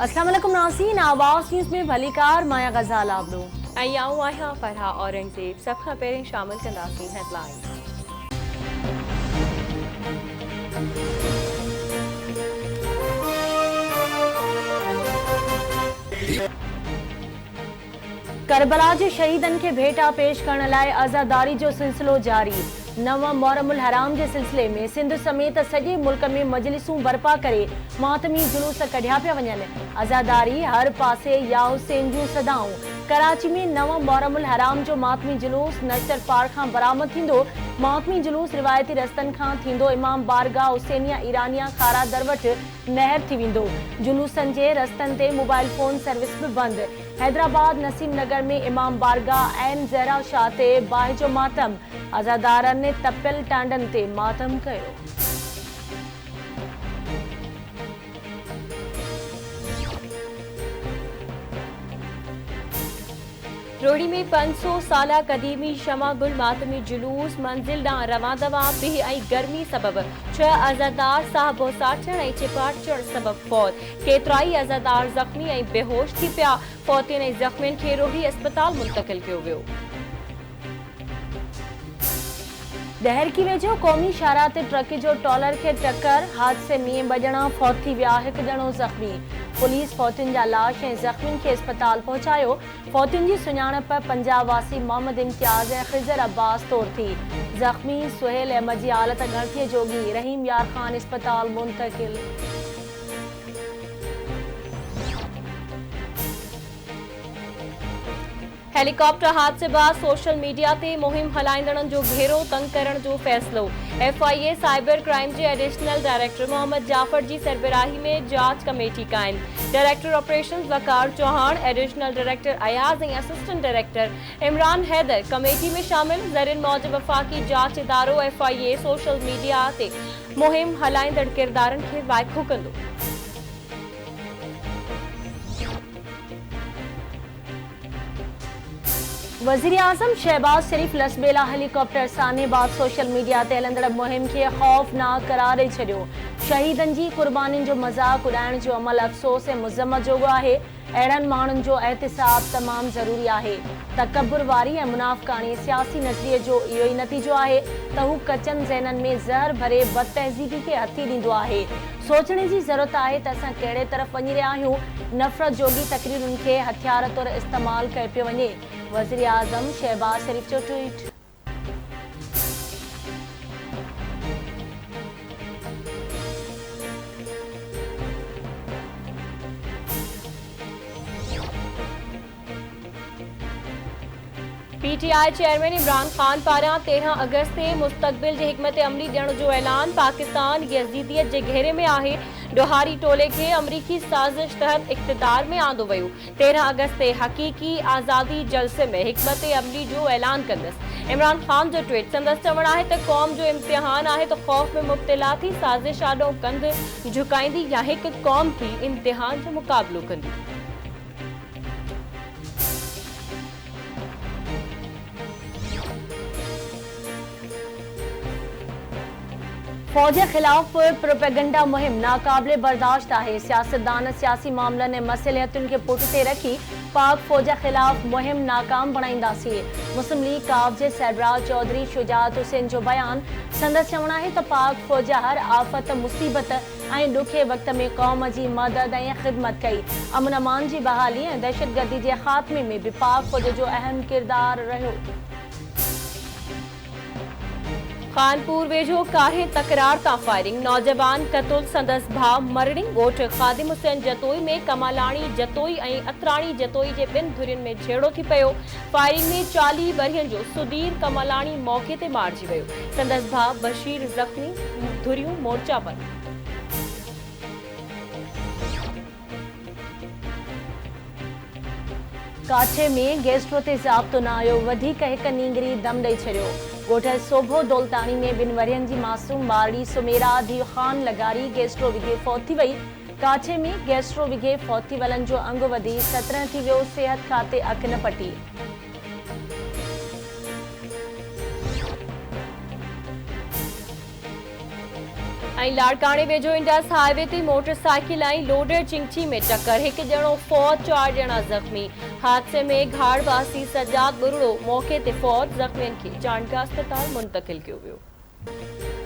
अस्सलाम वालेकुम नाज़रीन, आवाज़ न्यूज़ में भलीकार माया गज़ाल आबलो आऊं आहियां फरहा औरंगज़ेब। सब खां पहिरीं शामिल कंदासीं हेडलाइन। करबला जे शहीदन के भेटा पेश करण लाइ आज़ादारी जो सिलसिलो जारी। नव मुहर्रमुल हराम के सिलसिले में सिंध समेत सॼे मुल्क में मजलिसूं बर्पा करे मातमी जुलूस कढिया पिया वञनि। आज़ादारी हर पासे या हुसैन जूं सदाऊं। कराची में नव मुहर्रमुल हराम जो मातमी जुलूस नश्तर पार खां बरामद थींदो। मातमी जुलूस रिवायती रस्तन खां थींदो इमाम बारगाह हुसैनिया ईरानिया खारा दर वटि नहर थी वेंदो। जुलूसनि जे रस्तनि ते मोबाइल फोन सर्विस बि बंदि। हैदराबाद नसीम नगर में इमाम बारगाह ऐन ज़हरा शाह ते बाहि जो मातम। आज़ादारनि तपियल टांडनि ते मातम कयो। रोहड़ी में 500 साला कदीमी शमा गुल मातमी जुलूस मंजिल ॾांहुं रवां दवा पीउ ऐं गर्मी सबब 6 आज़ादार साह बोसाठण ऐं चिपाटचड़ सबब फौत। केतिराई आज़ादार ज़ख़्मी ऐं बेहोश थी पिया। फौतियुनि ऐं ज़ख़्मियुनि खे रोहड़ी अस्पताल मुंतक़िल कयो वियो। दहर की वेझो क़ौमी शाहराह ते ट्रक जो टॉलर के टक्कर। हादसे में 2 ॼणा फौत थी विया, 1 ॼणो ज़ख़्मी। पुलिस फौतियुनि जा लाश ऐं ज़ख़्मियुनि खे अस्पताल पहुचायो। फौतियुनि जी सुञाणप पंजाब वासी मोहम्मद इम्तियाज़ ऐं ख़िज़र अब्बास तौर थी। ज़ख़्मी सुहेल अहमद जी हालत गणतीअ जोगी। रहीम यार ख़ान अस्पताल मुंतक़िल। हेलीकॉप्टर हादसे बाद सोशल मीडिया ते मुहिम हलाईंदड़नि जो घेरो तंग करण जो फ़ैसिलो। FIA साइबर क्राइम जे एडिशनल डायरेक्टर मोहम्मद जाफ़र जी सरबराही में जांच कमेटी क़ाइम। Director operations Waqar Chauhan, additional director Ayaz ऐं assistant director Imran Haider committee में शामिल। ज़रियुनि मौजिब वफ़ाक़ी जांच इदारो FIA सोशल मीडिया ते मुहिम हलाईंदड़ किरदारनि खे वाइखो कंदो। वज़ीर आज़म शहबाज शरीफ लसबेला हेलीकॉप्टर साने बाद सोशल मीडिया ते हलंदड़ मुहिम खे ख़ौफ़नाक करार ॾेई छॾियो। शहीदनि जी क़ुर्बानीनि जो मज़ाक़ उॾाइण जो अमल अफ़सोस ऐं मुज़म्मत जोॻो आहे। अहिड़नि माण्हुनि जो एहतिसाब तमामु ज़रूरी आहे। तकबुर वारी ऐं मुनाफ़िक़ानी सियासी नज़रिये जो इहो ई नतीजो आहे त हू कचनि ज़हननि में ज़हर भरे बदतहज़ीबी खे हथी ॾींदो आहे। सोचण जी ज़रूरत आहे त असां कहिड़े तरफ़ वञी रहिया आहियूं। नफ़रत जोगी तक़रीरुनि खे हथियार तौरु इस्तेमालु कयो पियो वञे। वज़ीर आज़म शहबाज शरीफ जो tweet. PTI chairman Imran Khan पारां 13 अगस्त ते मुस्तक़बिल जे हिकमत अमली ॾियण जो ऐलान। पाकिस्तान यज़ीदियत जे घेरे में आहे। ॾोहारी टोले खे अमरीकी साज़िश तहत इक़्तिदार में आंदो वियो। 13 अगस्त ते हक़ीक़ी आज़ादी जलसे में हिकमत अमली जो ऐलान कंदसि। इमरान खान जो ट्वीट। संदसि चवणु आहे त क़ौम जो इम्तिहान आहे त ख़ौफ़ में मुब्तला थी साज़िश आॾो कंध झुकाईंदी या हिकु क़ौम थी इम्तिहान जो मुक़ाबिलो कंदी। फौज के खिलाफ प्रोपेगेंडा मुहिम नाकाबिले बर्दाश्त है। सियासतदान सियासी मामलन ऐं मसलियतुनि खे पुठिते रखी पाक फौज खिलाफ मुहिम नाकाम बणाईंदासीं। मुस्लिम लीग काफ जे सरबराह चौधरी शुजात हुसैन जो बयान। संदसि चवणु आहे त पाक फौज हर आफ़त मुसीबत ऐं ॾुखे वक़्त में क़ौम जी मदद ऐं ख़िदमत कई। अमन अमान जी बहाली ऐं दहशतगर्दी जे ख़ात्मे में भी पाक फौज जो अहम किरदार रहियो। कानपुर वेझो कारे तकरार तां फायरिंग। नौजवान क़तल। संदसि भाउ मरणी। ॻोठ ख़ादिम हुसैन जतोई में कमालाणी जतोई ऐं अतराणी जतोई जे 2 धुरियुनि में झेड़ो थी पियो। फायरिंग में 40 वरियनि जो सुधीर कमालाणी मौक़े ते मारिजी वियो। संदसि भाउ बशीर ज़ख़्मी। धुरियूं मोर्चा पर। काछे में गैस्ट्रो ते ज़ाब्तो न आयो। वधीक हिक नींगरी दम ॾेई छॾियो। ॻोठ सोभो दौलताणी में 2 वरियनि जी मासूम ॿारड़ी सुमेरा धी ख़ान लगारी गैस्ट्रो विघे फौत थी वई। काछे में गैस्ट्रो विघे फौत थी वलनि जो अंग वधी 17 थी वियो। सिहत खाते अख न पटी। ऐं लाड़काणे वेझो इंडस हाईवे ते मोटरसाइकिल ऐं लोडर चिंची में टक्कर, हिकु ॼणो फौत, 4 ॼणा ज़ख़्मी। हादसे में घाड़वासी सजाद बुरड़ो मौके ते फौत, ज़ख़्मियुनि खे चांडका अस्पताल मुंतक़िल कयो वियो।